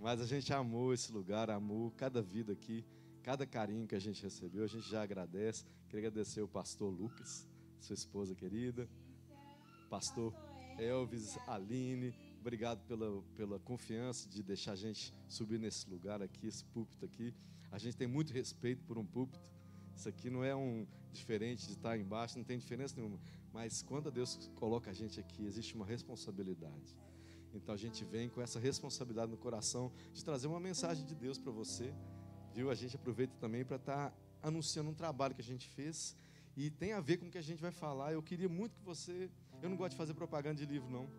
Mas a gente amou esse lugar, amou cada vida aqui, cada carinho que a gente recebeu. A gente já agradece. Queria agradecer o pastor Lucas, sua esposa querida, pastor Elvis, Aline. Obrigado pela confiança de deixar a gente subir nesse lugar aqui, esse púlpito aqui. A gente tem muito respeito por um púlpito. Isso aqui não é diferente de estar embaixo, não tem diferença nenhuma. Mas quando Deus coloca a gente aqui, existe uma responsabilidade. Então a gente vem com essa responsabilidade no coração de trazer uma mensagem de Deus para você. Viu? A gente aproveita também para estar anunciando um trabalho que a gente fez e tem a ver com o que a gente vai falar. Eu queria muito que você... Eu não gosto de fazer propaganda de livro, não.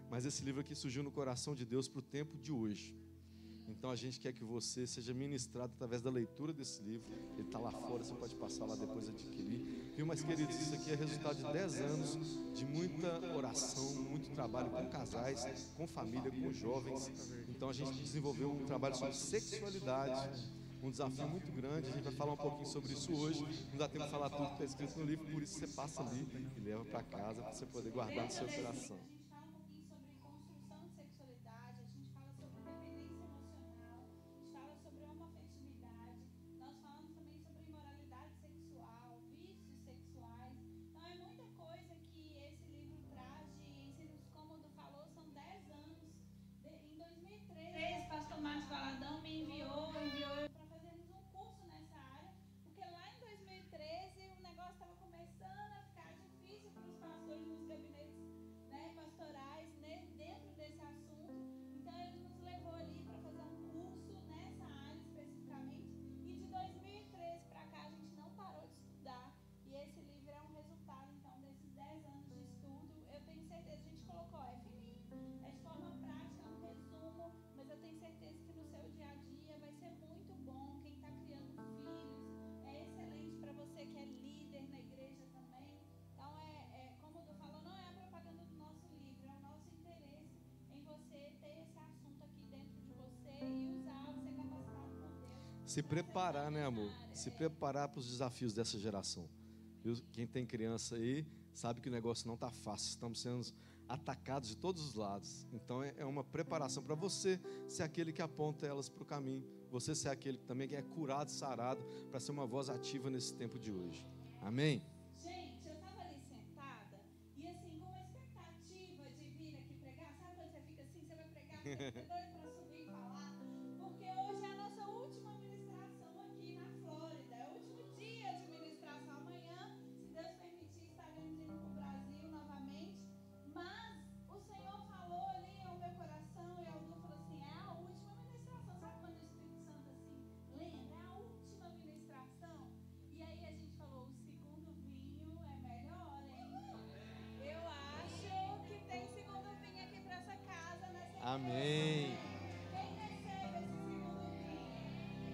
Mas esse livro aqui surgiu no coração de Deus para o tempo de hoje. Então a gente quer que você seja ministrado através da leitura desse livro. Ele está lá fora, você pode passar lá depois adquirir. Viu, mas queridos, isso aqui é resultado de 10 anos de muita oração, muito trabalho com casais, com família, com jovens. Então a gente desenvolveu um trabalho sobre sexualidade, um desafio muito grande. A gente vai falar um pouquinho sobre isso hoje. Não dá tempo de falar tudo que está escrito no livro, por isso você passa ali e leva para casa para você poder guardar no seu coração. Se preparar, né, amor? Se preparar para os desafios dessa geração. Viu? Quem tem criança aí sabe que o negócio não está fácil. Estamos sendo atacados de todos os lados. Então é uma preparação para você ser aquele que aponta elas para o caminho. Você ser aquele que também é curado, sarado, para ser uma voz ativa nesse tempo de hoje. Amém? Gente, eu estava ali sentada e assim, com uma expectativa de vir aqui pregar. Sabe quando você fica assim, você vai pregar, você fica doido para subir e falar? Porque hoje é a nossa última ministração aqui na Flórida. É o último dia de ministração. Amanhã, se Deus permitir, estaremos indo para o Brasil novamente. Mas o Senhor falou ali ao meu coração e ao Du falou assim, é a última ministração. Sabe quando o Espírito Santo assim, lembra? É a última ministração. E aí a gente falou, o segundo vinho é melhor, hein? Eu acho que tem segundo vinho aqui para essa casa nessa igreja. Amém. Quem recebe esse segundo vinho?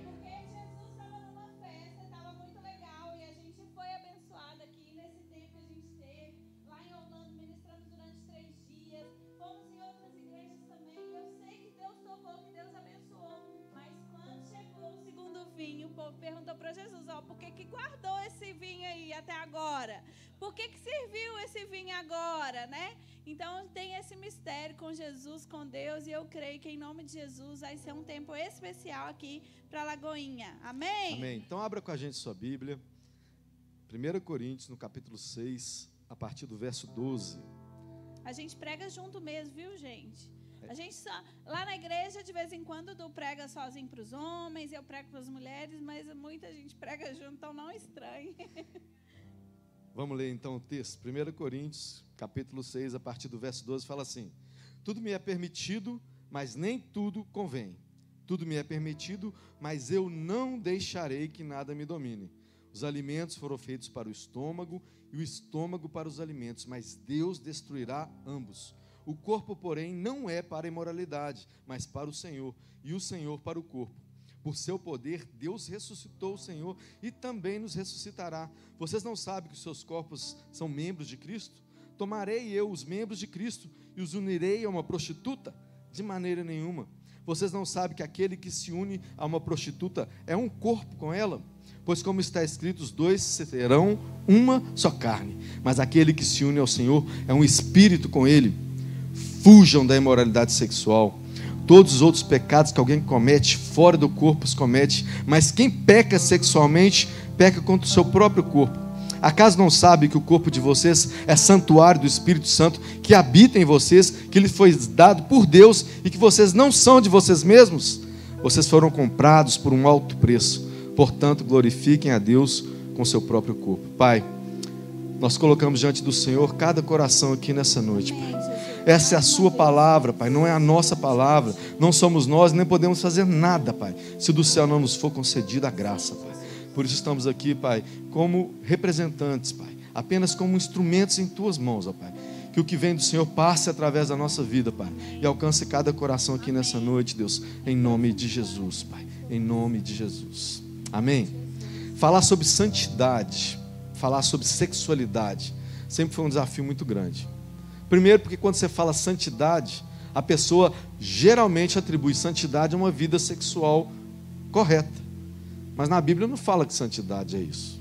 Porque Jesus estava numa festa, estava muito legal e a gente foi abençoado aqui nesse tempo que a gente teve lá em Orlando, ministrando durante 3 dias. Fomos em outras igrejas também. Eu sei que Deus tocou, que Deus abençoou. Mas quando chegou o segundo vinho, o povo perguntou para Jesus, ó, por que guardou esse vinho aí até agora? Por que serviu esse vinho agora, né? Então tem esse mistério com Jesus, com Deus, e eu creio que em nome de Jesus vai ser um tempo especial aqui para Lagoinha. Amém? Amém. Então abra com a gente sua Bíblia. 1 Coríntios, no capítulo 6, a partir do verso 12. A gente prega junto mesmo, viu, gente? A gente só, lá na igreja, de vez em quando, tu prega sozinho para os homens, eu prego para as mulheres, mas muita gente prega junto, então não estranhe. Vamos ler então o texto. 1 Coríntios, capítulo 6, a partir do verso 12, fala assim: tudo me é permitido, mas nem tudo convém. Tudo me é permitido, mas eu não deixarei que nada me domine. Os alimentos foram feitos para o estômago, e o estômago para os alimentos, mas Deus destruirá ambos. O corpo, porém, não é para a imoralidade, mas para o Senhor, e o Senhor para o corpo. Por seu poder, Deus ressuscitou o Senhor e também nos ressuscitará. Vocês não sabem que os seus corpos são membros de Cristo? Tomarei eu os membros de Cristo e os unirei a uma prostituta? De maneira nenhuma. Vocês não sabem que aquele que se une a uma prostituta é um corpo com ela? Pois como está escrito, os dois serão uma só carne. Mas aquele que se une ao Senhor é um espírito com ele. Fujam da imoralidade sexual. todos os outros pecados que alguém comete fora do corpo os comete, mas quem peca sexualmente, peca contra o seu próprio corpo. Acaso não sabe que o corpo de vocês é santuário do Espírito Santo, que habita em vocês, que lhe foi dado por Deus, e que vocês não são de vocês mesmos? Vocês foram comprados por um alto preço. Portanto, glorifiquem a Deus com seu próprio corpo. Pai, nós colocamos diante do Senhor cada coração aqui nessa noite, Pai. Essa é a sua palavra, Pai, não é a nossa palavra. Não somos nós, nem podemos fazer nada, Pai, se do céu não nos for concedida a graça, Pai. Por isso estamos aqui, Pai, como representantes, Pai, apenas como instrumentos em Tuas mãos, ó Pai. Que o que vem do Senhor passe através da nossa vida, Pai, e alcance cada coração aqui nessa noite, Deus, em nome de Jesus, Pai, em nome de Jesus. Amém? Falar sobre santidade, falar sobre sexualidade, sempre foi um desafio muito grande. Primeiro, porque quando você fala santidade, a pessoa geralmente atribui santidade a uma vida sexual correta. Mas na Bíblia não fala que santidade é isso.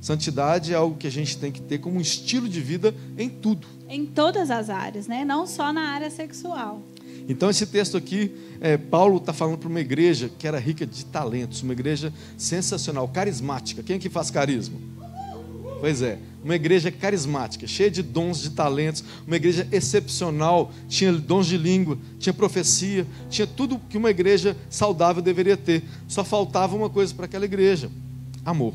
Santidade é algo que a gente tem que ter como um estilo de vida em tudo. Em todas as áreas, né? Não só na área sexual. Então esse texto aqui, Paulo está falando para uma igreja que era rica de talentos, uma igreja sensacional, carismática. Quem aqui faz carisma? Pois é, uma igreja carismática, cheia de dons, de talentos, uma igreja excepcional, tinha dons de língua, tinha profecia, tinha tudo que uma igreja saudável deveria ter. Só faltava uma coisa para aquela igreja: amor.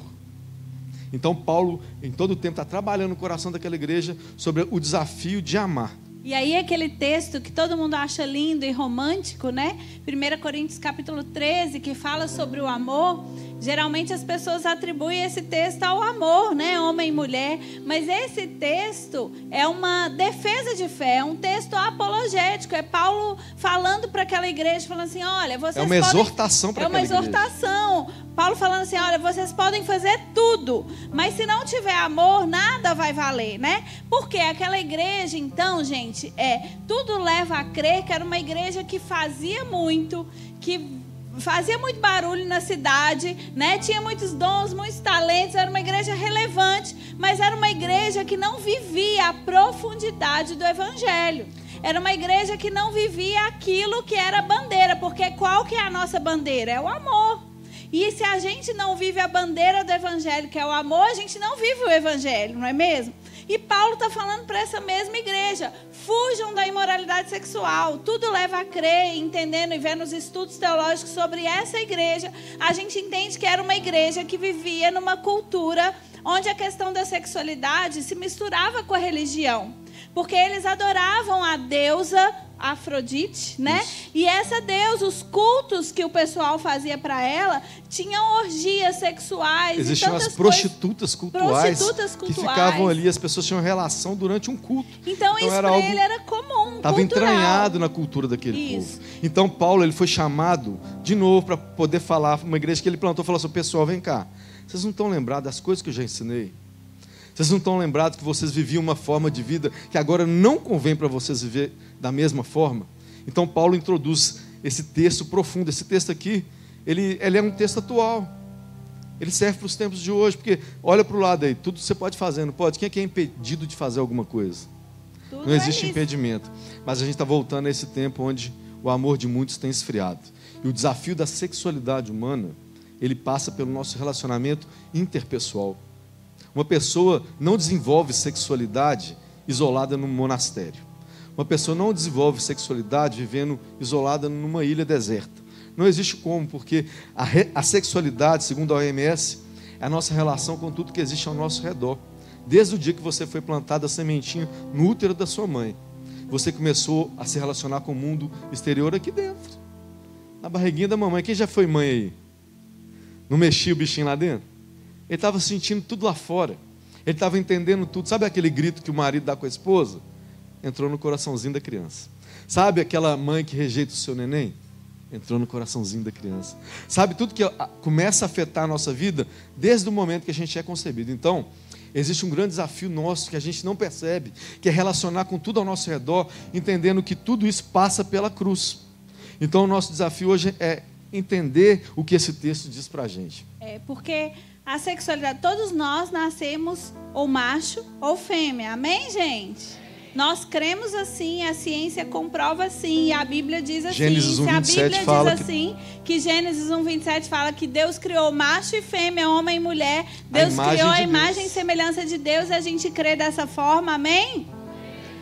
Então Paulo, em todo o tempo, está trabalhando no coração daquela igreja sobre o desafio de amar. E aí aquele texto que todo mundo acha lindo e romântico, né? 1 Coríntios capítulo 13, que fala sobre o amor. Geralmente as pessoas atribuem esse texto ao amor, né? Homem e mulher. Mas esse texto é uma defesa de fé, é um texto apologético. É Paulo falando para aquela igreja, falando assim, olha, vocês podem... É uma exortação para aquela igreja. É uma exortação. Paulo falando assim, olha, vocês podem fazer tudo, mas se não tiver amor, nada vai valer, né? Porque aquela igreja, então, gente, tudo leva a crer que era uma igreja que fazia muito, que fazia muito barulho na cidade, né? Tinha muitos dons, muitos talentos, era uma igreja relevante, mas era uma igreja que não vivia a profundidade do evangelho. Era uma igreja que não vivia aquilo que era a bandeira, porque qual que é a nossa bandeira? É o amor. E se a gente não vive a bandeira do evangelho, que é o amor, a gente não vive o evangelho, não é mesmo? E Paulo está falando para essa mesma igreja, fujam da imoralidade sexual. Tudo leva a crer, entendendo e vendo os estudos teológicos sobre essa igreja. A gente entende que era uma igreja que vivia numa cultura onde a questão da sexualidade se misturava com a religião. Porque eles adoravam a deusa Afrodite, né? Isso. E essa deusa, os cultos que o pessoal fazia para ela, tinham orgias sexuais. Existiam as prostitutas cultuais, que ficavam ali, as pessoas tinham relação durante um culto. Então isso para ele era comum, estava entranhado na cultura daquele povo. Então Paulo, ele foi chamado de novo para poder falar, uma igreja que ele plantou, falou assim, pessoal, vem cá, vocês não estão lembrados das coisas que eu já ensinei? Vocês não estão lembrados que vocês viviam uma forma de vida que agora não convém para vocês viver da mesma forma? Então Paulo introduz esse texto profundo. Esse texto aqui, ele é um texto atual. Ele serve para os tempos de hoje, porque olha para o lado aí, tudo você pode fazer, não pode? Quem é que é impedido de fazer alguma coisa? Tudo não existe impedimento. Mas a gente está voltando a esse tempo onde o amor de muitos tem esfriado. E o desafio da sexualidade humana, ele passa pelo nosso relacionamento interpessoal. Uma pessoa não desenvolve sexualidade isolada num monastério. Uma pessoa não desenvolve sexualidade vivendo isolada numa ilha deserta. Não existe como, porque a sexualidade, segundo a OMS, é a nossa relação com tudo que existe ao nosso redor. Desde o dia que você foi plantada a sementinha no útero da sua mãe, você começou a se relacionar com o mundo exterior aqui dentro, na barriguinha da mamãe. Quem já foi mãe aí? Não mexia o bichinho lá dentro? Ele estava sentindo tudo lá fora. Ele estava entendendo tudo. Sabe aquele grito que o marido dá com a esposa? Entrou no coraçãozinho da criança. Sabe aquela mãe que rejeita o seu neném? Entrou no coraçãozinho da criança. Sabe tudo que começa a afetar a nossa vida desde o momento que a gente é concebido. Então, existe um grande desafio nosso que a gente não percebe, que é relacionar com tudo ao nosso redor, entendendo que tudo isso passa pela cruz. Então, o nosso desafio hoje é entender o que esse texto diz para a gente. Porque a sexualidade, todos nós nascemos ou macho ou fêmea. Amém, gente? Nós cremos assim, a ciência comprova assim, e a Bíblia diz assim. Gênesis 1, se a 27 Bíblia fala diz assim, que Gênesis 1, 27 fala que Deus criou macho e fêmea, homem e mulher. Deus criou a imagem e semelhança de Deus, e a gente crê dessa forma, amém?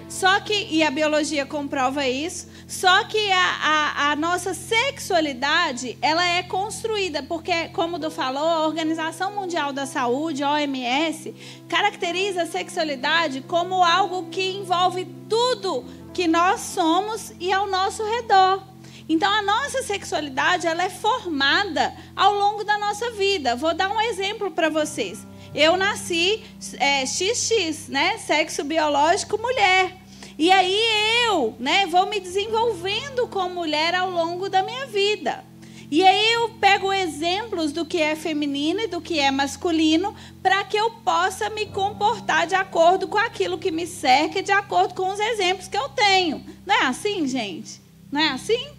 Só que, e a biologia comprova isso, só que a nossa sexualidade, ela é construída, porque, como o Du falou, a Organização Mundial da Saúde, OMS, caracteriza a sexualidade como algo que envolve tudo que nós somos e ao nosso redor. Então, a nossa sexualidade, ela é formada ao longo da nossa vida. Vou dar um exemplo para vocês. Eu nasci XX, né? Sexo biológico, mulher. E aí eu, né, vou me desenvolvendo como mulher ao longo da minha vida. E aí eu pego exemplos do que é feminino e do que é masculino para que eu possa me comportar de acordo com aquilo que me cerca, de acordo com os exemplos que eu tenho. Não é assim, gente? Não é assim?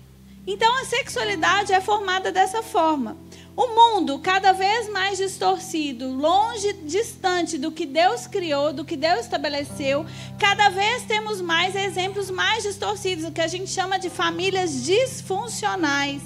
Então, a sexualidade é formada dessa forma. O mundo cada vez mais distorcido, longe, distante do que Deus criou, do que Deus estabeleceu, cada vez temos mais exemplos mais distorcidos, o que a gente chama de famílias disfuncionais.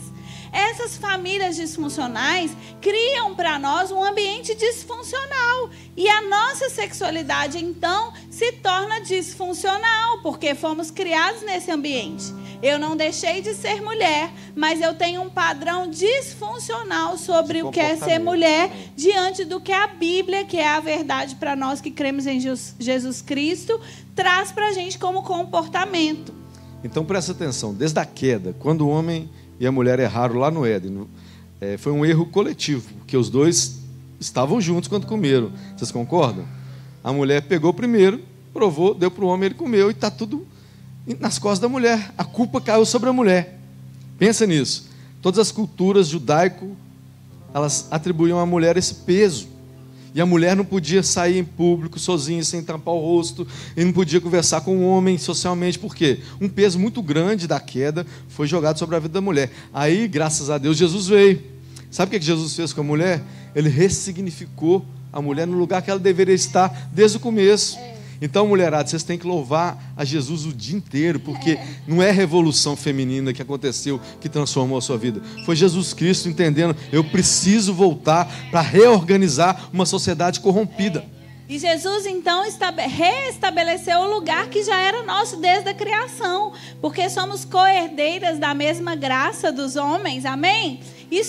Essas famílias disfuncionais criam para nós um ambiente disfuncional. E a nossa sexualidade, então, se torna disfuncional, porque fomos criados nesse ambiente. Eu não deixei de ser mulher, mas eu tenho um padrão disfuncional sobre o que é ser mulher diante do que a Bíblia, que é a verdade para nós que cremos em Jesus Cristo, traz para a gente como comportamento. Então, presta atenção. Desde a queda, quando o homem e a mulher erraram lá no Éden, foi um erro coletivo, porque os dois estavam juntos quando comeram. Vocês concordam? A mulher pegou primeiro, provou, deu para o homem, ele comeu, e está tudo nas costas da mulher. A culpa caiu sobre a mulher. Pensa nisso. Todas as culturas judaico, elas atribuíam à mulher esse peso. E a mulher não podia sair em público sozinha, sem tampar o rosto, e não podia conversar com o homem socialmente. Por quê? Um peso muito grande da queda foi jogado sobre a vida da mulher. Aí, graças a Deus, Jesus veio. Sabe o que Jesus fez com a mulher? Ele ressignificou a mulher no lugar que ela deveria estar desde o começo. Então, mulherada, vocês têm que louvar a Jesus o dia inteiro, porque não é a revolução feminina que aconteceu, que transformou a sua vida. Foi Jesus Cristo entendendo, eu preciso voltar para reorganizar uma sociedade corrompida. E Jesus, então, reestabeleceu o lugar que já era nosso desde a criação, porque somos co-herdeiras da mesma graça dos homens, amém? E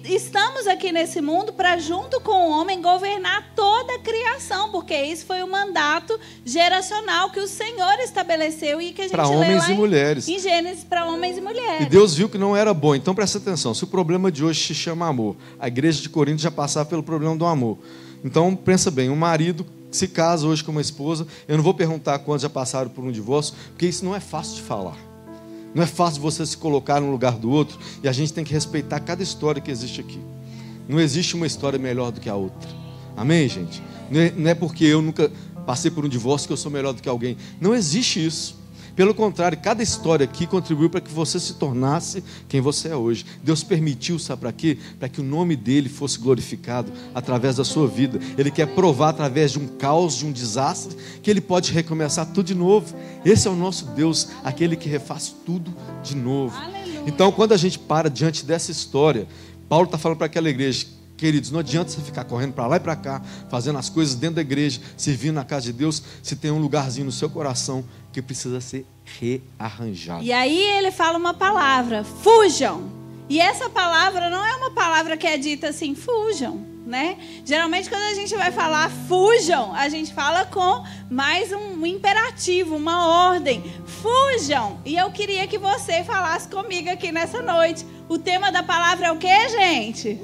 estamos aqui nesse mundo para, junto com o homem, governar toda a criação, porque isso foi o mandato geracional que o Senhor estabeleceu e que a gente para homens e mulheres. Em Gênesis, para homens e mulheres. E Deus viu que não era bom. Então presta atenção, se o problema de hoje se chama amor, a igreja de Corinto já passava pelo problema do amor. Então pensa bem, um marido se casa hoje com uma esposa, eu não vou perguntar quantos já passaram por um divórcio, porque isso não é fácil de falar. Não é fácil você se colocar no lugar do outro, e a gente tem que respeitar cada história que existe aqui. Não existe uma história melhor do que a outra. Amém, gente? Não é porque eu nunca passei por um divórcio que eu sou melhor do que alguém. Não existe isso. Pelo contrário, cada história aqui contribuiu para que você se tornasse quem você é hoje. Deus permitiu, sabe para quê? Para que o nome dele fosse glorificado através da sua vida. Ele quer provar através de um caos, de um desastre, que ele pode recomeçar tudo de novo. Esse é o nosso Deus, aquele que refaz tudo de novo. Aleluia. Então, quando a gente para diante dessa história, Paulo está falando para aquela igreja, queridos, não adianta você ficar correndo para lá e para cá, fazendo as coisas dentro da igreja, servindo na casa de Deus, se tem um lugarzinho no seu coração que precisa ser rearranjado. E aí ele fala uma palavra, fujam. E essa palavra não é uma palavra que é dita assim, fujam, né? Geralmente quando a gente vai falar fujam, a gente fala com mais um imperativo, uma ordem. Fujam. E eu queria que você falasse comigo aqui nessa noite. O tema da palavra é o quê, gente?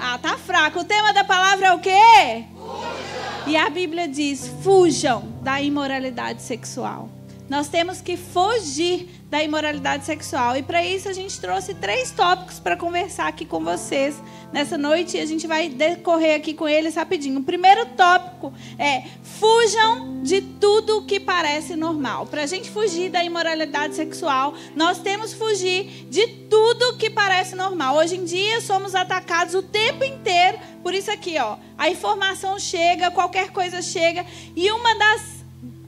Ah, tá fraco. O tema da palavra é o quê? Fujam. E a Bíblia diz, fujam da imoralidade sexual. Nós temos que fugir da imoralidade sexual. E para isso a gente trouxe 3 tópicos para conversar aqui com vocês nessa noite. E a gente vai decorrer aqui com eles rapidinho. O primeiro tópico é fujam de tudo que parece normal. Para a gente fugir da imoralidade sexual, nós temos que fugir de tudo que parece normal. Hoje em dia somos atacados o tempo inteiro por isso aqui, ó. A informação chega, qualquer coisa chega. E uma das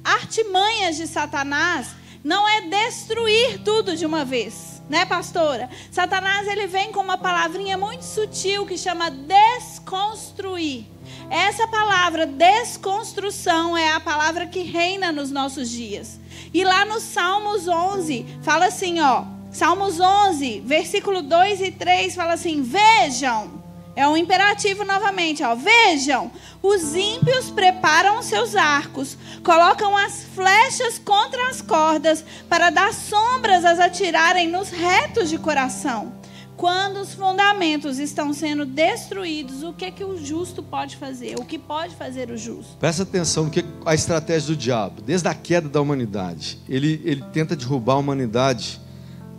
artimanhas de Satanás não é destruir tudo de uma vez, né, pastora? Satanás, ele vem com uma palavrinha muito sutil que chama desconstruir. Essa palavra desconstrução é a palavra que reina nos nossos dias. E lá no Salmos 11, fala assim, ó, Salmos 11, versículo 2 e 3, fala assim, vejam, é um imperativo novamente, ó, vejam, os ímpios preparam seus arcos, colocam as flechas contra as cordas, para dar sombras as atirarem nos retos de coração. Quando os fundamentos estão sendo destruídos, o que o justo pode fazer? O que pode fazer o justo? Presta atenção no que a estratégia do diabo, desde a queda da humanidade, ele tenta derrubar a humanidade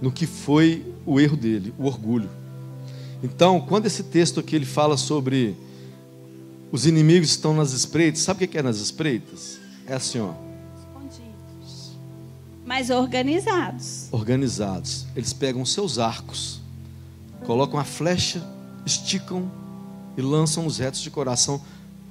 no que foi o erro dele, o orgulho. Então, quando esse texto aqui ele fala sobre os inimigos estão nas espreitas, sabe o que é nas espreitas? É assim, ó. Escondidos. Mas organizados. Organizados. Eles pegam seus arcos, colocam a flecha, esticam e lançam os retos de coração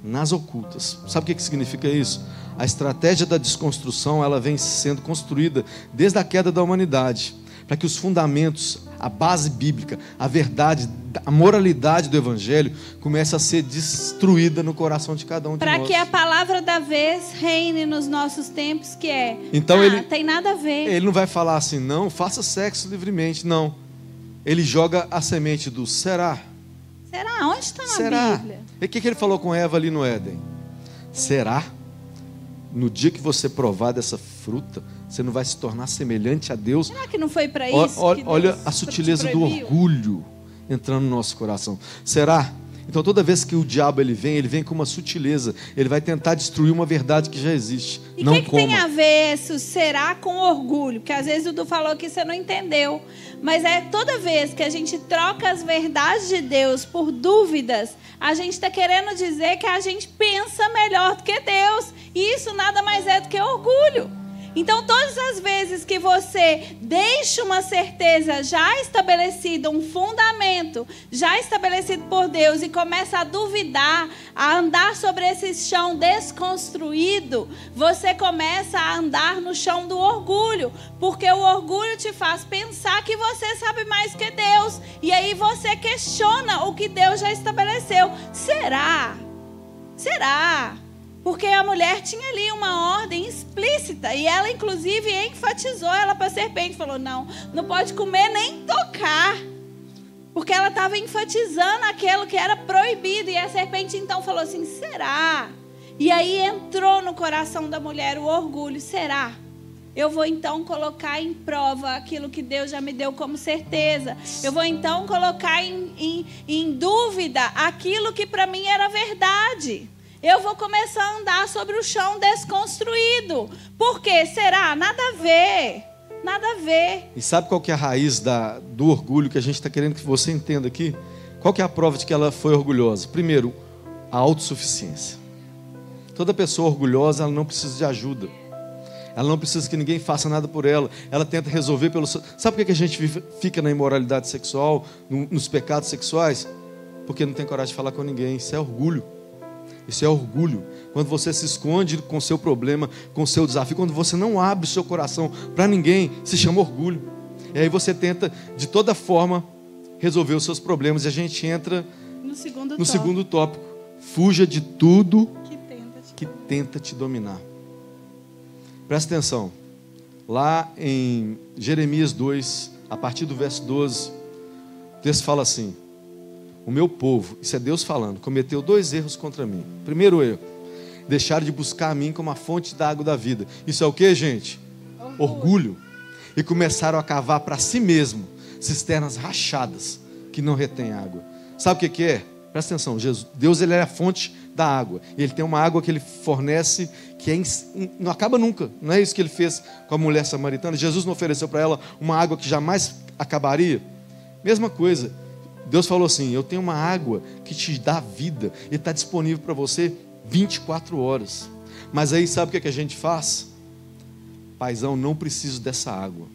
nas ocultas. Sabe o que significa isso? A estratégia da desconstrução, ela vem sendo construída desde a queda da humanidade, para que os fundamentos, a base bíblica, a verdade, a moralidade do evangelho comece a ser destruída no coração de cada um de nós. Para que a palavra da vez reine nos nossos tempos, que é, então ele tem nada a ver. Ele não vai falar assim, não, faça sexo livremente, não. Ele joga a semente do será. Será? Onde está na Bíblia? E o que ele falou com Eva ali no Éden? Será? No dia que você provar dessa fruta, você não vai se tornar semelhante a Deus? Será que não foi para isso? Olha a sutileza do orgulho entrando no nosso coração. Será? Então toda vez que o diabo ele vem com uma sutileza. Ele vai tentar destruir uma verdade que já existe. E o que tem a ver isso, será, com orgulho? Porque às vezes o Du falou que você não entendeu. Mas é toda vez que a gente troca as verdades de Deus por dúvidas, a gente está querendo dizer que a gente pensa melhor do que Deus. E isso nada mais é do que orgulho. Então, todas as vezes que você deixa uma certeza já estabelecida, um fundamento já estabelecido por Deus e começa a duvidar, a andar sobre esse chão desconstruído, você começa a andar no chão do orgulho, porque o orgulho te faz pensar que você sabe mais que Deus, e aí você questiona o que Deus já estabeleceu. Será? Será? Porque a mulher tinha ali uma ordem explícita. E ela, inclusive, enfatizou ela para a serpente. Falou, não pode comer nem tocar. Porque ela estava enfatizando aquilo que era proibido. E a serpente, então, falou assim, será? E aí entrou no coração da mulher o orgulho. Será? Eu vou, então, colocar em prova aquilo que Deus já me deu como certeza. Eu vou, então, colocar em dúvida aquilo que para mim era verdade. Eu vou começar a andar sobre o chão desconstruído. Por quê? Será? Nada a ver. Nada a ver. E sabe qual que é a raiz do orgulho que a gente está querendo que você entenda aqui? Qual que é a prova de que ela foi orgulhosa? Primeiro, a autossuficiência. Toda pessoa orgulhosa, ela não precisa de ajuda. Ela não precisa que ninguém faça nada por ela. Ela tenta resolver pelo... Sabe por que a gente fica na imoralidade sexual, nos pecados sexuais? Porque não tem coragem de falar com ninguém. Isso é orgulho. Isso é orgulho. Quando você se esconde com o seu problema, com o seu desafio, quando você não abre o seu coração para ninguém, se chama orgulho. E aí você tenta, de toda forma, resolver os seus problemas. E a gente entra no segundo tópico. Fuja de tudo que tenta te dominar. Presta atenção. Lá em Jeremias 2, a partir do verso 12, o texto fala assim: o meu povo, isso é Deus falando, cometeu 2 erros contra mim. Primeiro erro, deixaram de buscar a mim como a fonte da água da vida. Isso é o que, gente? Orgulho. E começaram a cavar para si mesmo cisternas rachadas que não retêm água. Sabe o que é? Presta atenção, Deus ele é a fonte da água. E Ele tem uma água que Ele fornece que não acaba nunca. Não é isso que Ele fez com a mulher samaritana? Jesus não ofereceu para ela uma água que jamais acabaria? Mesma coisa. Deus falou assim, eu tenho uma água que te dá vida e está disponível para você 24 horas. Mas aí sabe o que a gente faz? Paizão, não preciso dessa água.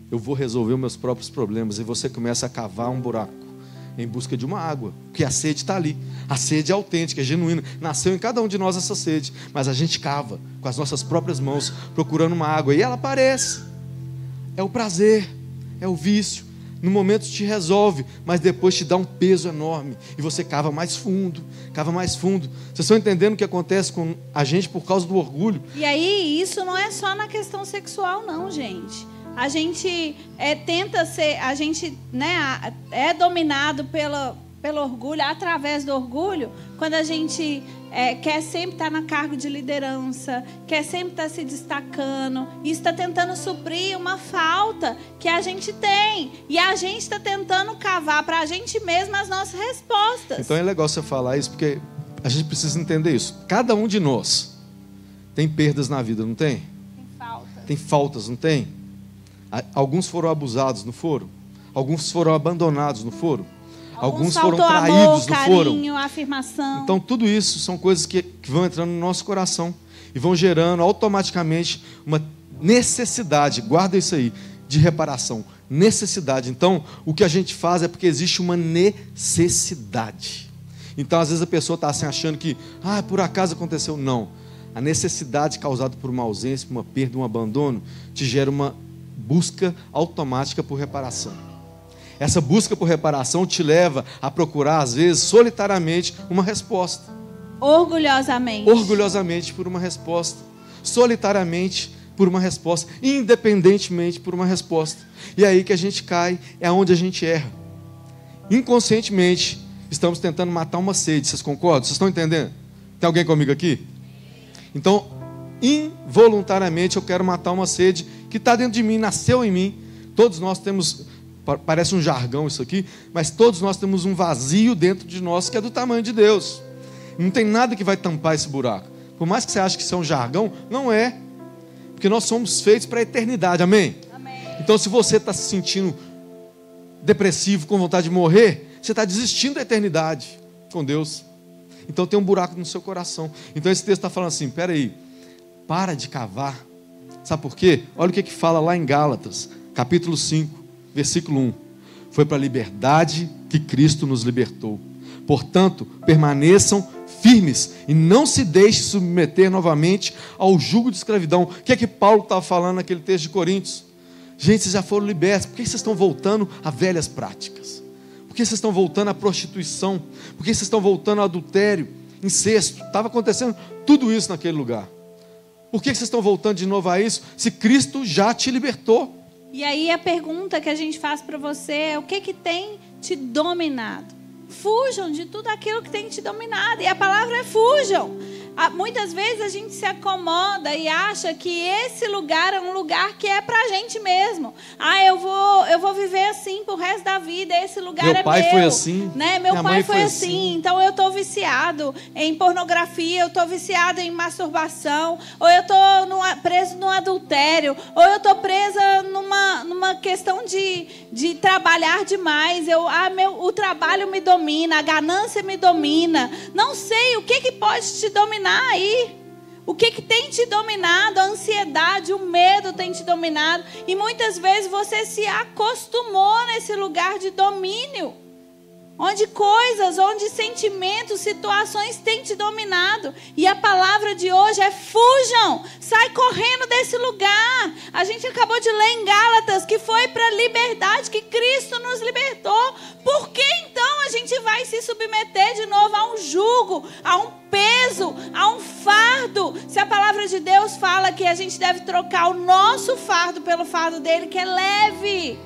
Eu vou resolver os meus próprios problemas. E você começa a cavar um buraco. em busca de uma água, porque a sede está ali. A sede é autêntica, é genuína. Nasceu em cada um de nós essa sede, mas a gente cava com as nossas próprias mãos, procurando uma água, e ela aparece. É o prazer, é o vício. No momento te resolve, mas depois te dá um peso enorme, e você cava mais fundo, cava mais fundo. Vocês estão entendendo o que acontece com a gente por causa do orgulho? E aí, isso não é só na questão sexual, não, gente. A gente tenta ser, a gente, né, é dominado pelo orgulho, através do orgulho, quando a gente quer sempre estar na cargo de liderança, quer sempre estar se destacando, e está tentando suprir uma falta que a gente tem. E a gente está tentando cavar para a gente mesmo as nossas respostas. Então é legal você falar isso, porque a gente precisa entender isso. Cada um de nós tem perdas na vida, não tem? Tem falta. Tem faltas, não tem? Alguns foram abusados, não foram? Alguns foram abandonados, não foram? Alguns foram traídos, não foram? Carinho, afirmação. Então tudo isso são coisas que vão entrando no nosso coração e vão gerando automaticamente uma necessidade, guarda isso aí, de reparação. Necessidade. Então o que a gente faz é porque existe uma necessidade. Então às vezes a pessoa está assim achando que por acaso aconteceu. Não. A necessidade causada por uma ausência, por uma perda, um abandono, te gera uma busca automática por reparação. Essa busca por reparação te leva a procurar, às vezes, solitariamente, uma resposta. Orgulhosamente. Orgulhosamente por uma resposta. Solitariamente por uma resposta. Independentemente por uma resposta. E é aí que a gente cai, é onde a gente erra. Inconscientemente, estamos tentando matar uma sede. Vocês concordam? Vocês estão entendendo? Tem alguém comigo aqui? Então, involuntariamente eu quero matar uma sede que está dentro de mim, nasceu em mim. Todos nós temos, parece um jargão isso aqui, mas todos nós temos um vazio dentro de nós que é do tamanho de Deus. Não tem nada que vai tampar esse buraco. Por mais que você ache que isso é um jargão, não é. Porque nós somos feitos para a eternidade, amém? Amém. Então se você está se sentindo depressivo, com vontade de morrer, você está desistindo da eternidade com Deus. Então tem um buraco no seu coração. Então esse texto está falando assim, peraí, para de cavar. Sabe por quê? Olha o que fala lá em Gálatas, capítulo 5, versículo 1. Foi para a liberdade que Cristo nos libertou. Portanto, permaneçam firmes e não se deixem submeter novamente ao jugo de escravidão. O que é que Paulo estava falando naquele texto de Coríntios? Gente, vocês já foram libertos. Por que vocês estão voltando a velhas práticas? Por que vocês estão voltando à prostituição? Por que vocês estão voltando ao adultério, incesto? Estava acontecendo tudo isso naquele lugar. Por que vocês estão voltando de novo a isso, se Cristo já te libertou? E aí a pergunta que a gente faz para você é: o que tem te dominado? Fujam de tudo aquilo que tem te dominado. E a palavra é fujam. Muitas vezes a gente se acomoda e acha que esse lugar é um lugar que é pra gente mesmo. Eu vou viver assim pro resto da vida. Esse lugar é meu. Meu pai foi assim. Né? Meu pai foi assim. Então eu tô viciado em pornografia, eu tô viciado em masturbação, ou eu tô preso no adultério, ou eu tô presa numa questão de trabalhar demais. O trabalho me domina, a ganância me domina. Não sei o que pode te dominar aí. O que tem te dominado? A ansiedade, o medo tem te dominado. E muitas vezes você se acostumou nesse lugar de domínio, onde coisas, onde sentimentos, situações têm te dominado. E a palavra de hoje é: fujam, sai correndo desse lugar. A gente acabou de ler em Gálatas que foi para a liberdade que Cristo nos libertou. Por que então a gente vai se submeter de novo a um jugo, a um peso, a um fardo? Se a palavra de Deus fala que a gente deve trocar o nosso fardo pelo fardo dele, que é leve.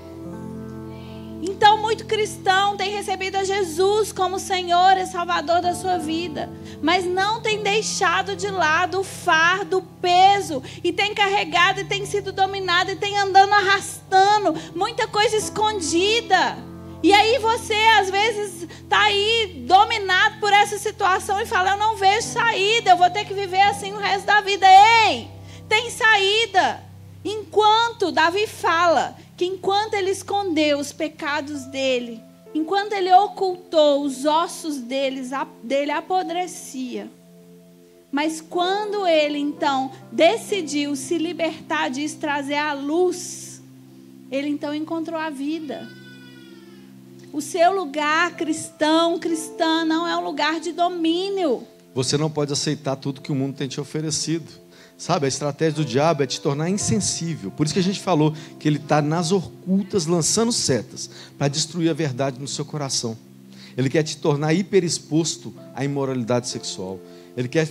Então, muito cristão tem recebido a Jesus como Senhor e Salvador da sua vida, mas não tem deixado de lado o fardo, o peso, e tem carregado e tem sido dominado e tem andando arrastando muita coisa escondida. E aí você às vezes está aí dominado por essa situação e fala: eu não vejo saída, eu vou ter que viver assim o resto da vida. Ei, tem saída. Enquanto Davi fala que enquanto ele escondeu os pecados dele, enquanto ele ocultou os ossos dele apodrecia. Mas quando ele então decidiu se libertar disso, trazer a luz, ele então encontrou a vida. O seu lugar cristã não é um lugar de domínio. Você não pode aceitar tudo que o mundo tem te oferecido. Sabe, a estratégia do diabo é te tornar insensível. Por isso que a gente falou que ele está nas ocultas, lançando setas, para destruir a verdade no seu coração. Ele quer te tornar hiperexposto à imoralidade sexual. Ele quer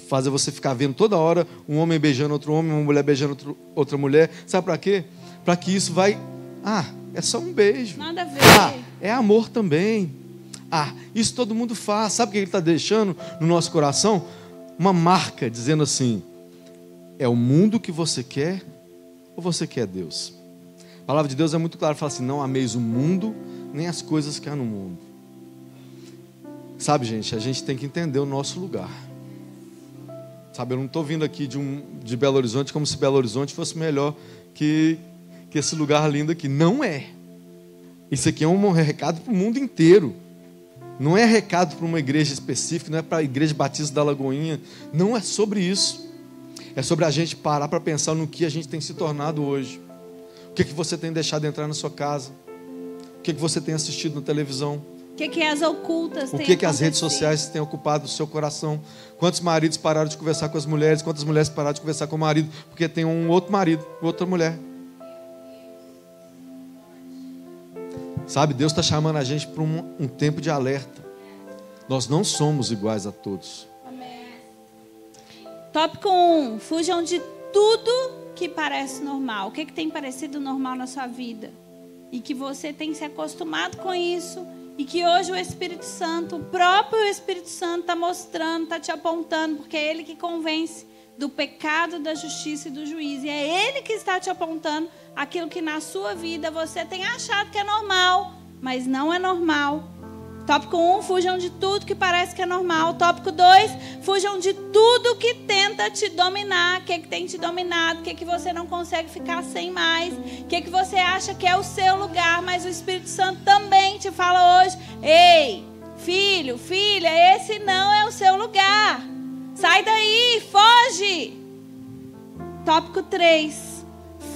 fazer você ficar vendo toda hora um homem beijando outro homem, uma mulher beijando outra mulher. Sabe para quê? Para que isso vai... é só um beijo. Nada a ver. É amor também. Isso todo mundo faz. Sabe o que ele está deixando no nosso coração? Uma marca dizendo assim: é o mundo que você quer ou você quer Deus? A palavra de Deus é muito clara, fala assim: não ameis o mundo, nem as coisas que há no mundo. Sabe, gente, a gente tem que entender o nosso lugar. Sabe, eu não estou vindo aqui de Belo Horizonte como se Belo Horizonte fosse melhor que esse lugar lindo aqui. Não é. Isso aqui é um recado para o mundo inteiro. Não é recado para uma igreja específica, não é para a igreja Batista da Lagoinha. Não é sobre isso. É sobre a gente parar para pensar no que a gente tem se tornado hoje. O que você tem deixado entrar na sua casa? O que você tem assistido na televisão? O que as ocultas têm O que as redes sociais têm ocupado o seu coração? Quantos maridos pararam de conversar com as mulheres? Quantas mulheres pararam de conversar com o marido? Porque tem um outro marido, outra mulher. Sabe, Deus está chamando a gente para um tempo de alerta. Nós não somos iguais a todos. Amém. Tópico 1. Fujam de tudo que parece normal. O que tem parecido normal na sua vida? E que você tem se acostumado com isso. E que hoje o Espírito Santo, o próprio Espírito Santo está mostrando, está te apontando. Porque é Ele que convence do pecado, da justiça e do juízo. E é Ele que está te apontando aquilo que na sua vida você tem achado que é normal, mas não é normal. Tópico 1, fujam de tudo que parece que é normal. Tópico 2, fujam de tudo que tenta te dominar. O que tem te dominado? O que você não consegue ficar sem mais? O que você acha que é o seu lugar? Mas o Espírito Santo também te fala hoje: ei, filho, filha, esse não é o seu lugar. Sai daí, foge. Tópico 3,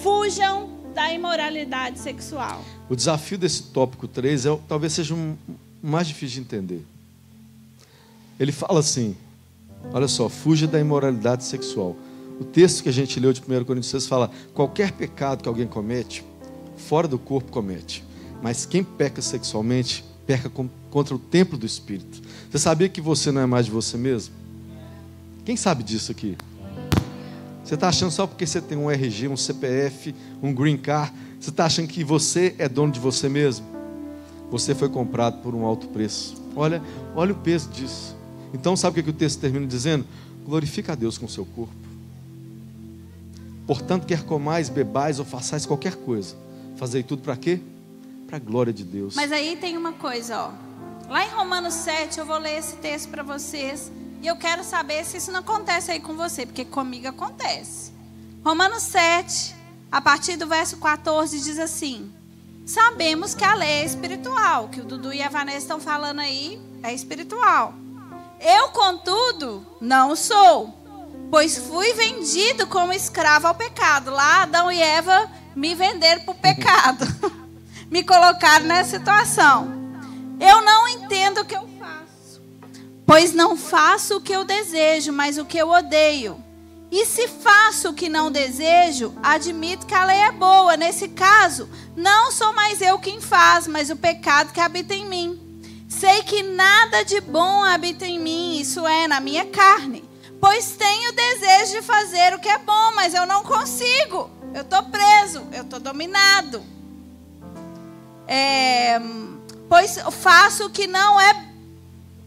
fujam da imoralidade sexual. O desafio desse tópico 3 talvez seja mais difícil de entender. Ele fala assim, olha só: fuja da imoralidade sexual. O texto que a gente leu de 1 Coríntios 6 fala: qualquer pecado que alguém comete, fora do corpo comete. Mas quem peca sexualmente, peca contra o templo do Espírito. Você sabia que você não é mais de você mesmo? Quem sabe disso aqui? Você está achando só porque você tem um RG, um CPF, um Green Card, você está achando que você é dono de você mesmo? Você foi comprado por um alto preço. Olha o peso disso. Então sabe o que o texto termina dizendo? Glorifica a Deus com o seu corpo. Portanto, quer comais, bebais ou façais qualquer coisa, fazei tudo para quê? Para a glória de Deus. Mas aí tem uma coisa, lá em Romanos 7, eu vou ler esse texto para vocês. E eu quero saber se isso não acontece aí com você, porque comigo acontece. Romanos 7, a partir do verso 14, diz assim: sabemos que a lei é espiritual, que o Dudu e a Vanessa estão falando aí, é espiritual. Eu, contudo, não sou, pois fui vendido como escravo ao pecado. Lá Adão e Eva me venderam para o pecado. Me colocaram nessa situação. Eu não entendo o que eu faço, pois não faço o que eu desejo, mas o que eu odeio. E se faço o que não desejo, admito que a lei é boa. Nesse caso, não sou mais eu quem faz, mas o pecado que habita em mim. Sei que nada de bom habita em mim, isso é, na minha carne. Pois tenho desejo de fazer o que é bom, mas eu não consigo. Eu estou preso, eu estou dominado. Pois faço o que não é...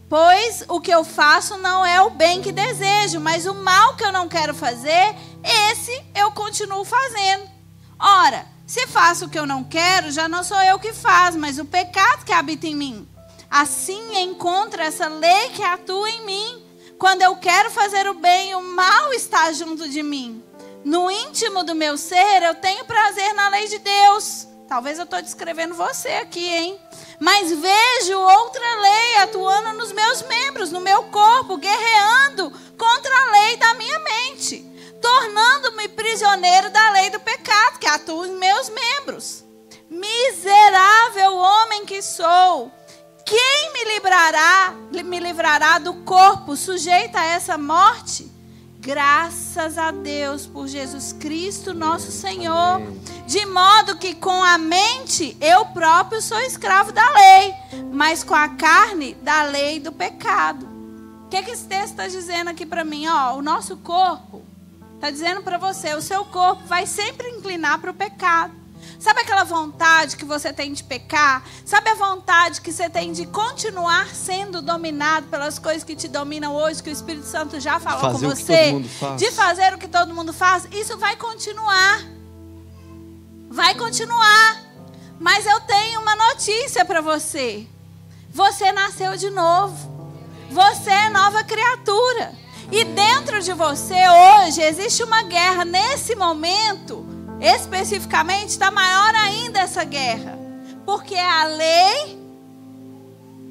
Pois o que eu faço não é o bem que desejo, mas o mal que eu não quero fazer, esse eu continuo fazendo. Ora, se faço o que eu não quero, já não sou eu que faço, mas o pecado que habita em mim. Assim encontro essa lei que atua em mim. Quando eu quero fazer o bem, o mal está junto de mim. No íntimo do meu ser, eu tenho prazer na lei de Deus. Talvez eu estou descrevendo você aqui, hein? Mas vejo outra lei atuando nos meus membros, no meu corpo, guerreando contra a lei da minha mente, tornando-me prisioneiro da lei do pecado que atua em meus membros. Miserável homem que sou. Quem me livrará do corpo sujeito a essa morte? Graças a Deus por Jesus Cristo, nosso Senhor. Amém. De modo que com a mente eu próprio sou escravo da lei, mas com a carne da lei do pecado. O que esse texto está dizendo aqui para mim? O nosso corpo está dizendo para você, o seu corpo vai sempre inclinar para o pecado. Sabe aquela vontade que você tem de pecar? Sabe a vontade que você tem de continuar sendo dominado pelas coisas que te dominam hoje, que o Espírito Santo já falou com você? De fazer o que todo mundo faz? Isso vai continuar. Vai continuar. Mas eu tenho uma notícia para você. Você nasceu de novo. Você é nova criatura. E dentro de você hoje existe uma guerra. Nesse momento, especificamente, está maior ainda essa guerra. Porque a lei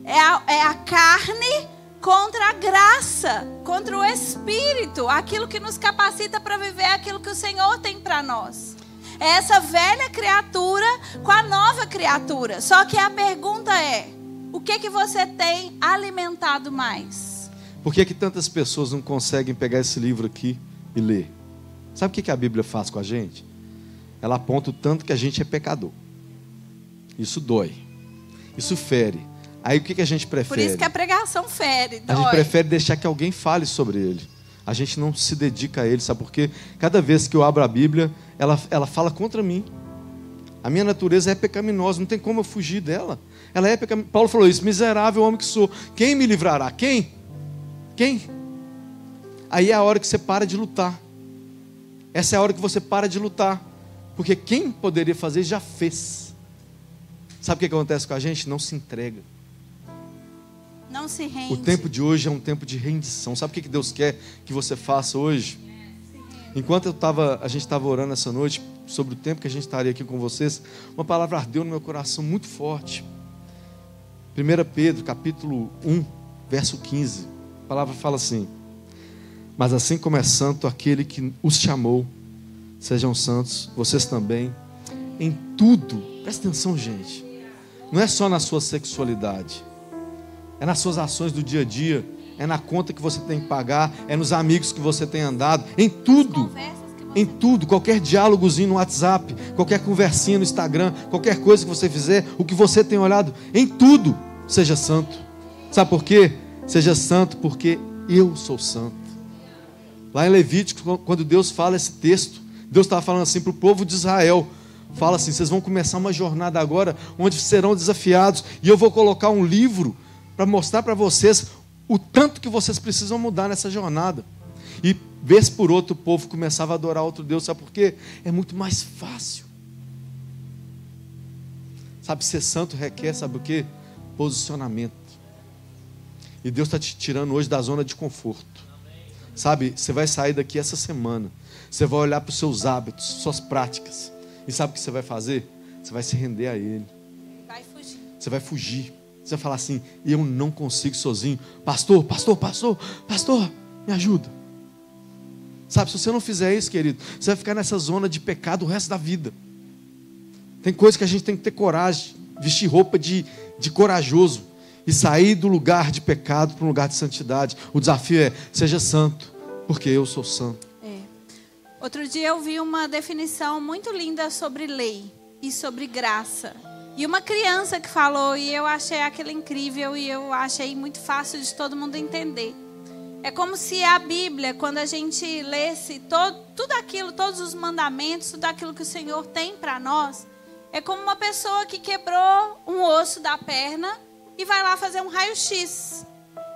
é a carne contra a graça, contra o Espírito. Aquilo que nos capacita para viver aquilo que o Senhor tem para nós. É essa velha criatura com a nova criatura. Só que a pergunta é, o que você tem alimentado mais? Por que tantas pessoas não conseguem pegar esse livro aqui e ler? Sabe o que a Bíblia faz com a gente? Ela aponta o tanto que a gente é pecador. Isso dói. Isso fere. Aí o que a gente prefere? Por isso que a pregação fere, dói. A gente prefere deixar que alguém fale sobre ele. A gente não se dedica a ele, sabe por quê? Cada vez que eu abro a Bíblia, ela fala contra mim. A minha natureza é pecaminosa, não tem como eu fugir dela. Ela é pecaminosa. Paulo falou isso, miserável homem que sou. Quem me livrará? Quem? Aí é a hora que você para de lutar. Essa é a hora que você para de lutar. Porque quem poderia fazer já fez. Sabe o que acontece com a gente? Não se entrega. Não se rende. O tempo de hoje é um tempo de rendição. Sabe o que Deus quer que você faça hoje? Enquanto a gente estava orando essa noite sobre o tempo que a gente estaria aqui com vocês, uma palavra ardeu no meu coração muito forte. 1 Pedro, capítulo 1, verso 15. A palavra fala assim: mas assim como é santo aquele que os chamou, sejam santos, vocês também, em tudo. Presta atenção, gente. Não é só na sua sexualidade. É nas suas ações do dia a dia. É na conta que você tem que pagar. É nos amigos que você tem andado. Em tudo. Em tudo. Qualquer diálogozinho no WhatsApp. Qualquer conversinha no Instagram. Qualquer coisa que você fizer. O que você tem olhado. Em tudo. Seja santo. Sabe por quê? Seja santo porque eu sou santo. Lá em Levítico, quando Deus fala esse texto, Deus estava falando assim para o povo de Israel. Fala assim, vocês vão começar uma jornada agora onde serão desafiados. E eu vou colocar um livro para mostrar para vocês o tanto que vocês precisam mudar nessa jornada. E vez por outro o povo começava a adorar outro Deus. Sabe por quê? É muito mais fácil. Sabe, ser santo requer, sabe o quê? Posicionamento. E Deus está te tirando hoje da zona de conforto. Sabe, você vai sair daqui essa semana. Você vai olhar para os seus hábitos, suas práticas. E sabe o que você vai fazer? Você vai se render a Ele. Vai fugir. Você vai fugir. Você vai falar assim, eu não consigo sozinho. Pastor, me ajuda. Sabe, se você não fizer isso, querido, você vai ficar nessa zona de pecado o resto da vida. Tem coisas que a gente tem que ter coragem, vestir roupa de corajoso e sair do lugar de pecado para um lugar de santidade. O desafio é, seja santo, porque eu sou santo. Outro dia eu vi uma definição muito linda sobre lei e sobre graça. E uma criança que falou, e eu achei aquilo incrível e eu achei muito fácil de todo mundo entender. É como se a Bíblia, quando a gente lesse tudo aquilo, todos os mandamentos, tudo aquilo que o Senhor tem para nós, é como uma pessoa que quebrou um osso da perna e vai lá fazer um raio-x.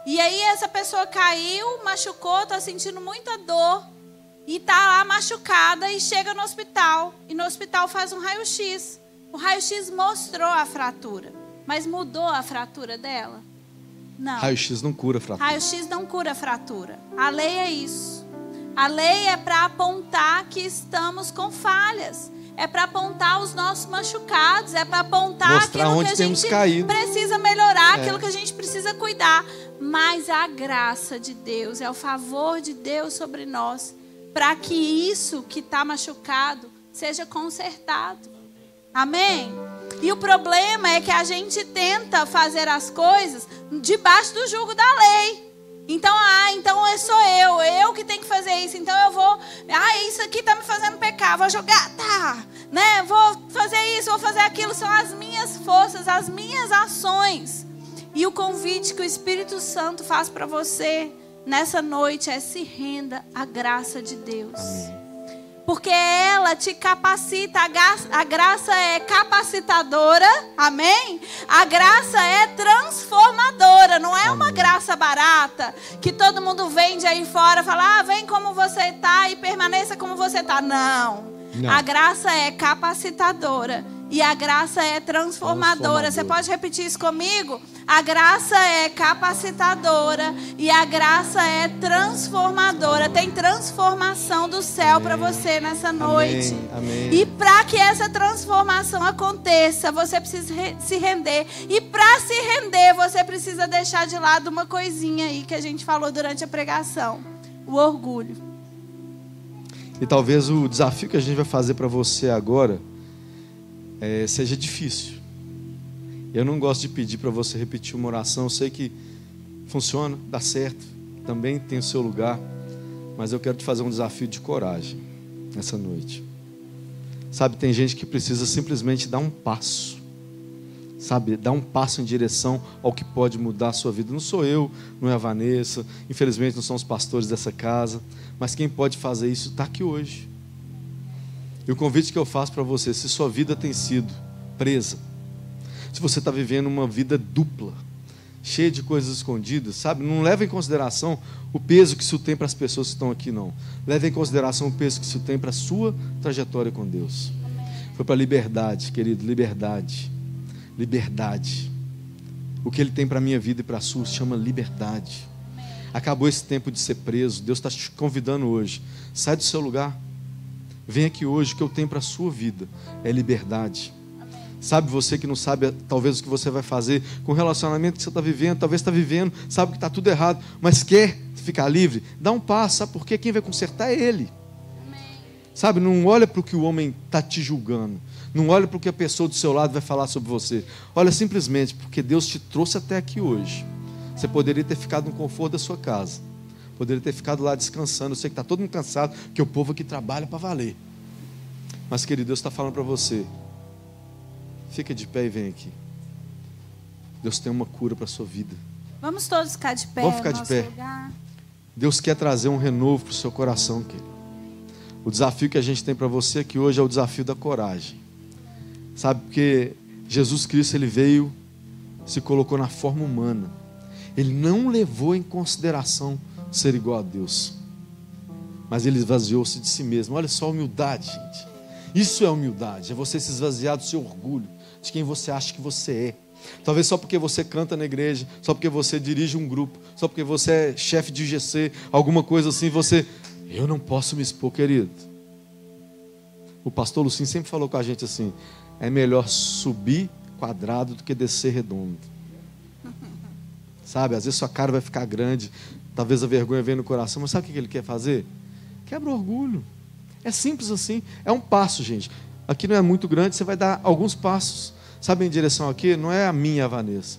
E aí essa pessoa caiu, machucou, está sentindo muita dor. E está lá machucada e chega no hospital. E no hospital faz um raio-x. O raio-x mostrou a fratura. Mas mudou a fratura dela? Não. Raio-x não cura a fratura. Raio-x não cura a fratura. A lei é isso. A lei é para apontar que estamos com falhas. É para apontar os nossos machucados. É para apontar mostrar aquilo onde que a temos gente caído. Precisa melhorar, aquilo que a gente precisa cuidar. Mas a graça de Deus, é o favor de Deus sobre nós, para que isso que está machucado seja consertado. Amém? E o problema é que a gente tenta fazer as coisas debaixo do jugo da lei. Então, sou eu que tenho que fazer isso. Então eu vou, isso aqui está me fazendo pecar, vou jogar, né? Vou fazer isso, vou fazer aquilo. São as minhas forças, as minhas ações. E o convite que o Espírito Santo faz para você nessa noite é: se renda à graça de Deus. Amém. Porque ela te capacita, a graça é capacitadora, amém? A graça é transformadora, não é uma graça barata, que todo mundo vende aí fora, fala, vem como você está e permaneça como você está. Não, a graça é capacitadora e a graça é transformadora. Você pode repetir isso comigo? A graça é capacitadora e a graça é transformadora. Tem transformação do céu para você nessa noite. Amém. E para que essa transformação aconteça, você precisa se render. E para se render, você precisa deixar de lado uma coisinha aí que a gente falou durante a pregação: o orgulho. E talvez o desafio que a gente vai fazer para você agora seja difícil. Eu não gosto de pedir para você repetir uma oração. Eu sei que funciona, dá certo, também tem o seu lugar, mas eu quero te fazer um desafio de coragem nessa noite. Sabe, tem gente que precisa simplesmente dar um passo, sabe, dar um passo em direção ao que pode mudar a sua vida. Não sou eu, não é a Vanessa, infelizmente não são os pastores dessa casa, mas quem pode fazer isso está aqui hoje. E o convite que eu faço para você: se sua vida tem sido presa, se você está vivendo uma vida dupla, cheia de coisas escondidas, sabe? Não leva em consideração o peso que isso tem para as pessoas que estão aqui, não. Leva em consideração o peso que isso tem para a sua trajetória com Deus. Foi para a liberdade, querido, liberdade. Liberdade. O que Ele tem para a minha vida e para a sua se chama liberdade. Acabou esse tempo de ser preso. Deus está te convidando hoje. Sai do seu lugar. Vem aqui hoje. O que eu tenho para a sua vida é liberdade. Sabe, você que não sabe talvez o que você vai fazer com o relacionamento que você está vivendo, talvez está vivendo, sabe que está tudo errado, mas quer ficar livre, dá um passo. Sabe por quê? Quem vai consertar é Ele. Sabe, não olha para o que o homem está te julgando, não olha para o que a pessoa do seu lado vai falar sobre você. Olha simplesmente porque Deus te trouxe até aqui hoje. Você poderia ter ficado no conforto da sua casa, poderia ter ficado lá descansando. Eu sei que está todo mundo cansado, porque o povo aqui trabalha para valer. Mas, querido, Deus está falando para você: fica de pé e vem aqui. Deus tem uma cura para a sua vida. Vamos todos ficar de pé. Vamos ficar de pé. Lugar. Deus quer trazer um renovo para o seu coração, querido. O desafio que a gente tem para você aqui hoje é o desafio da coragem. Sabe, porque Jesus Cristo, Ele veio, se colocou na forma humana. Ele não levou em consideração ser igual a Deus, mas Ele esvaziou-se de si mesmo. Olha só a humildade, gente. Isso é humildade, é você se esvaziar do seu orgulho, de quem você acha que você é. Talvez só porque você canta na igreja, só porque você dirige um grupo, só porque você é chefe de GC, alguma coisa assim, eu não posso me expor, querido. O pastor Lucinho sempre falou com a gente assim: é melhor subir quadrado do que descer redondo. Sabe, às vezes sua cara vai ficar grande, talvez a vergonha venha no coração, mas sabe o que ele quer fazer? Quebra o orgulho. É simples assim, é um passo, gente. Aqui não é muito grande, você vai dar alguns passos. Sabe, em direção aqui, não é a minha, a Vanessa.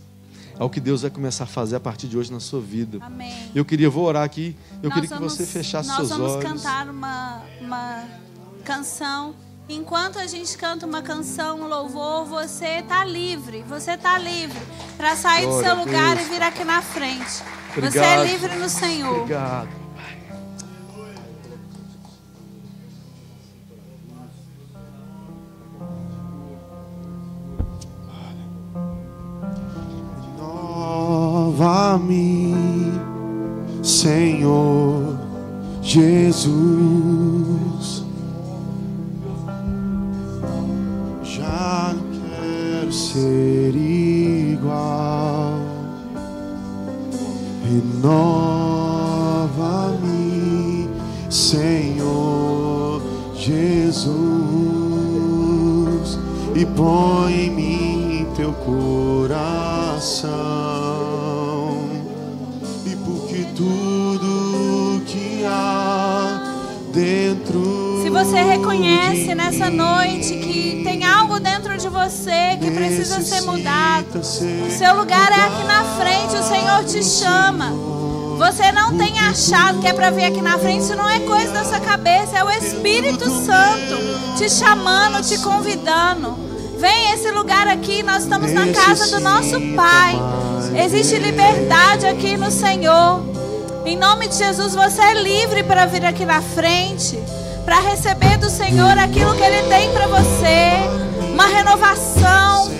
É o que Deus vai começar a fazer a partir de hoje na sua vida. Amém. Vou orar aqui, queria que você fechasse seus olhos. Nós vamos cantar uma canção. Enquanto a gente canta uma canção, um louvor, você está livre. Você está livre para sair do seu lugar e vir aqui na frente. Obrigado. Você é livre no Senhor. Obrigado. Renova-me, Senhor Jesus. Já não quero ser igual. Renova-me, Senhor Jesus, e põe em mim teu coração. E porque tudo que há dentro. Se você reconhece nessa noite que tem algo dentro de você você que precisa ser mudado. O seu lugar é aqui na frente, o Senhor te chama. Você não tem achado que é para vir aqui na frente, isso não é coisa da sua cabeça, é o Espírito Santo te chamando, te convidando. Vem esse lugar aqui, nós estamos na casa do nosso Pai. Existe liberdade aqui no Senhor. Em nome de Jesus, você é livre para vir aqui na frente, para receber do Senhor aquilo que Ele tem para você, uma renovação.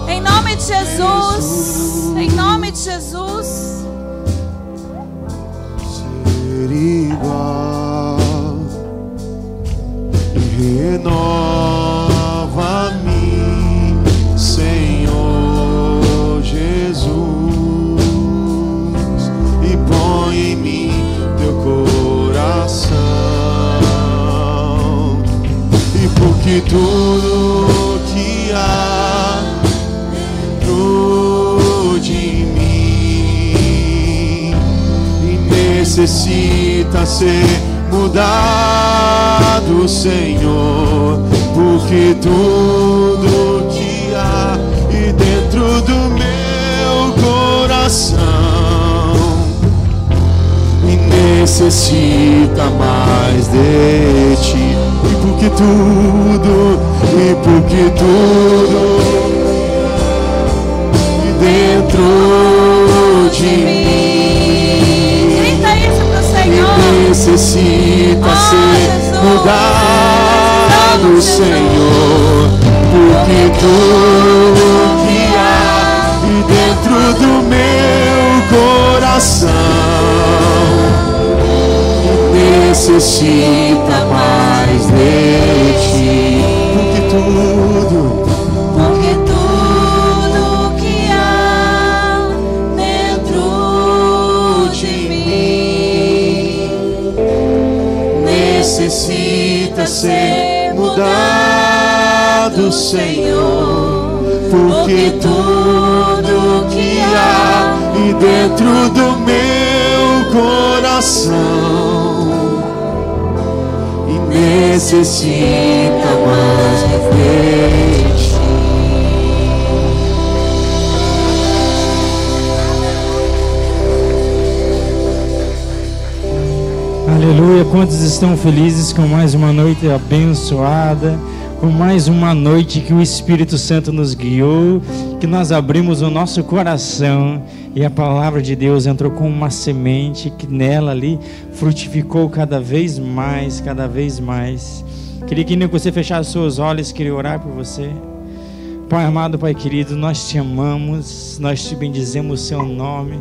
Em nome de Jesus, em nome de Jesus. Ser igual, renova-me, Senhor Jesus, e põe em mim teu coração, e porque tudo que há dentro de mim necessita ser mudado, Senhor, porque tudo que há e dentro do meu coração necessita mais de ti, e porque tudo e dentro de mim necessita ser mudado, Senhor, porque tudo que há e dentro do meu coração necessita mais de ti, porque tudo que há dentro de mim necessita ser mudado, Senhor, porque tudo que há e dentro do meu coração necessita mais de ti. Aleluia, quantos estão felizes com mais uma noite abençoada, com mais uma noite que o Espírito Santo nos guiou, que nós abrimos o nosso coração e a palavra de Deus entrou como uma semente que nela ali frutificou cada vez mais, cada vez mais. Queria que você fechasse seus olhos, queria orar por você. Pai amado, Pai querido, nós te amamos, nós te bendizemos o seu nome.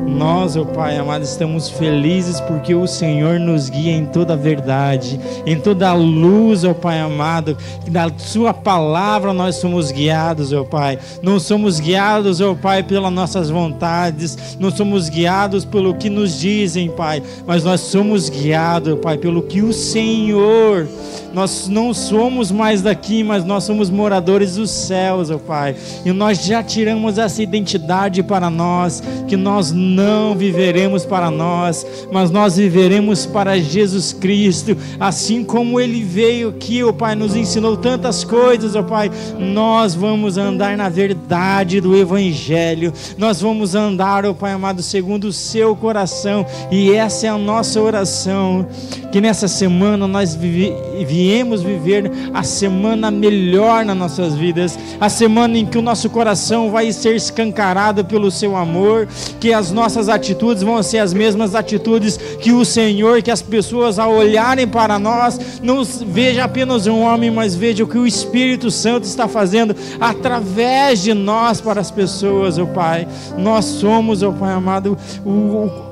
Nós, ó Pai amado, estamos felizes porque o Senhor nos guia em toda a verdade, em toda a luz, ó Pai amado. Da sua palavra nós somos guiados, ó Pai. Não somos guiados, ó Pai, pelas nossas vontades, não somos guiados pelo que nos dizem, Pai, mas nós somos guiados, ó Pai, pelo que o Senhor. Nós não somos mais daqui, mas nós somos moradores dos céus, ó Pai. E nós já tiramos essa identidade para nós, que nós não viveremos para nós, mas nós viveremos para Jesus Cristo. Assim como Ele veio aqui, ó Pai, nos ensinou tantas coisas, ó Pai. Nós vamos andar na verdade do Evangelho. Nós vamos andar, ó Pai amado, segundo o seu coração. E essa é a nossa oração. Que nessa semana nós viemos viver a semana melhor nas nossas vidas, a semana em que o nosso coração vai ser escancarado pelo seu amor, que as nossas atitudes vão ser as mesmas atitudes que o Senhor, que as pessoas ao olharem para nós não vejam apenas um homem, mas vejam o que o Espírito Santo está fazendo através de nós para as pessoas, ó Pai. Nós somos, ó Pai amado,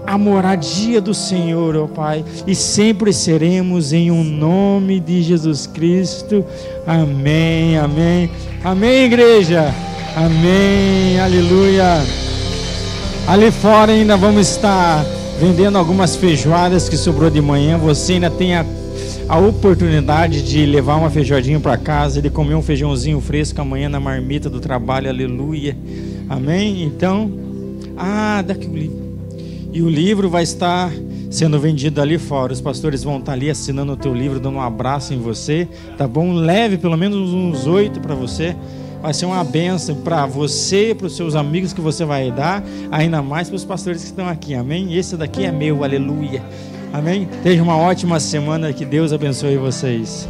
a moradia do Senhor, ó Pai, e sempre seremos em um nome de Jesus Cristo. Amém, amém, amém, igreja, amém, aleluia. Ali fora ainda vamos estar vendendo algumas feijoadas que sobrou de manhã. Você ainda tem a oportunidade de levar uma feijoadinha para casa, de comer um feijãozinho fresco amanhã na marmita do trabalho, aleluia, amém. Então, daqui o livro. E o livro vai estar sendo vendido ali fora. Os pastores vão estar ali assinando o teu livro, dando um abraço em você, tá bom? Leve pelo menos uns 8 para você. Vai ser uma bênção para você, para os seus amigos que você vai dar, ainda mais para os pastores que estão aqui, amém? Esse daqui é meu, aleluia, amém? Tenha uma ótima semana, que Deus abençoe vocês.